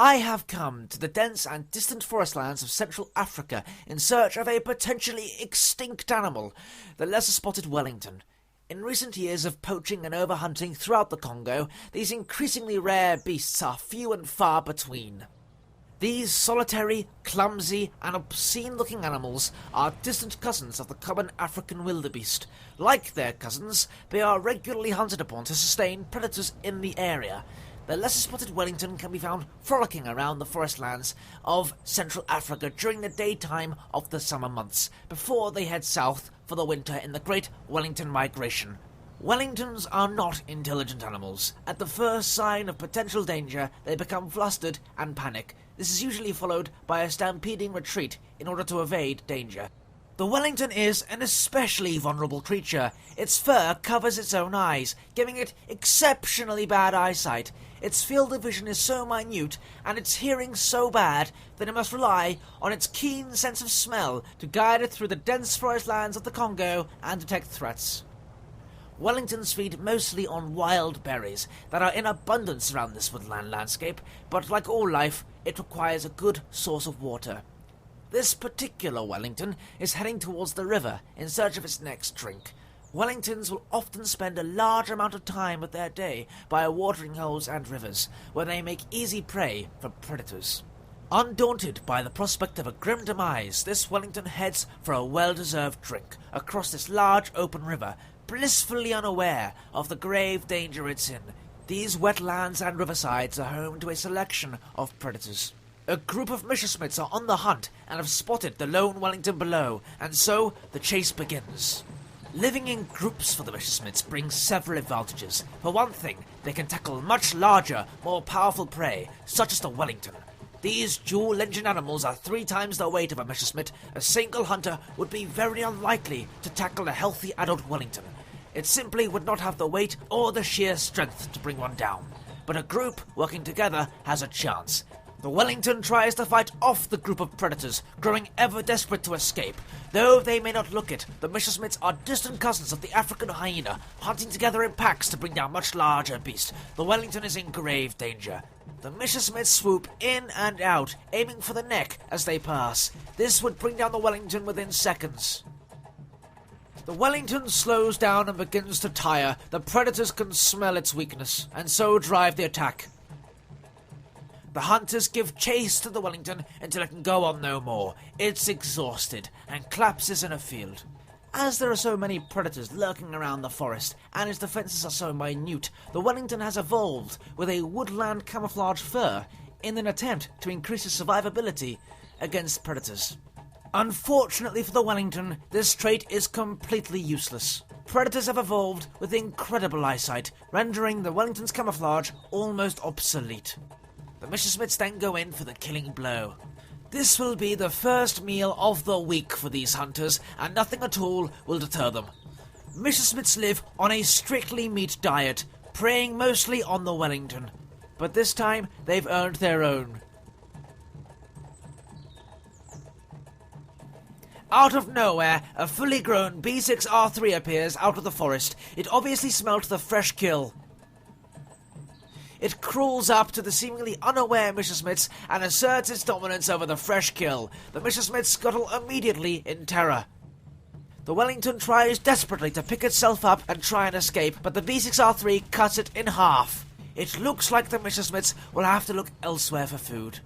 I have come to the dense and distant forest lands of Central Africa in search of a potentially extinct animal, the lesser-spotted Wellington. In recent years of poaching and overhunting throughout the Congo, these increasingly rare beasts are few and far between. These solitary, clumsy, and obscene-looking animals are distant cousins of the common African wildebeest. Like their cousins, they are regularly hunted upon to sustain predators in the area. The lesser-spotted Wellington can be found frolicking around the forest lands of Central Africa during the daytime of the summer months, before they head south for the winter in the Great Wellington Migration. Wellingtons are not intelligent animals. At the first sign of potential danger, they become flustered and panic. This is usually followed by a stampeding retreat in order to evade danger. The Wellington is an especially vulnerable creature. Its fur covers its own eyes, giving it exceptionally bad eyesight. Its field of vision is so minute, and its hearing so bad, that it must rely on its keen sense of smell to guide it through the dense forest lands of the Congo and detect threats. Wellingtons feed mostly on wild berries that are in abundance around this woodland landscape, but like all life, it requires a good source of water. This particular Wellington is heading towards the river in search of its next drink. Wellingtons will often spend a large amount of time of their day by watering holes and rivers, where they make easy prey for predators. Undaunted by the prospect of a grim demise, this Wellington heads for a well-deserved drink across this large open river, blissfully unaware of the grave danger it's in. These wetlands and riversides are home to a selection of predators. A group of Messerschmitts are on the hunt and have spotted the lone Wellington below, and so the chase begins. Living in groups for the Messerschmitts brings several advantages. For one thing, they can tackle much larger, more powerful prey, such as the Wellington. These dual-engine animals are 3 times the weight of a Messerschmitt. A single hunter would be very unlikely to tackle a healthy adult Wellington. It simply would not have the weight or the sheer strength to bring one down. But a group working together has a chance. The Wellington tries to fight off the group of predators, growing ever desperate to escape. Though they may not look it, the Messerschmitts are distant cousins of the African hyena, hunting together in packs to bring down much larger beasts. The Wellington is in grave danger. The Messerschmitts swoop in and out, aiming for the neck as they pass. This would bring down the Wellington within seconds. The Wellington slows down and begins to tire. The predators can smell its weakness, and so drive the attack. The hunters give chase to the Wellington until it can go on no more. It's exhausted and collapses in a field. As there are so many predators lurking around the forest, and its defences are so minute, the Wellington has evolved with a woodland camouflage fur in an attempt to increase its survivability against predators. Unfortunately for the Wellington, this trait is completely useless. Predators have evolved with incredible eyesight, rendering the Wellington's camouflage almost obsolete. The Messerschmitts then go in for the killing blow. This will be the first meal of the week for these hunters, and nothing at all will deter them. Messerschmitts live on a strictly meat diet, preying mostly on the Wellington. But this time, they've earned their own. Out of nowhere, a fully grown B6R3 appears out of the forest. It obviously smelt the fresh kill. It crawls up to the seemingly unaware Messerschmitts and asserts its dominance over the fresh kill. The Messerschmitts scuttle immediately in terror. The Wellington tries desperately to pick itself up and try and escape, but the B6R3 cuts it in half. It looks like the Messerschmitts will have to look elsewhere for food.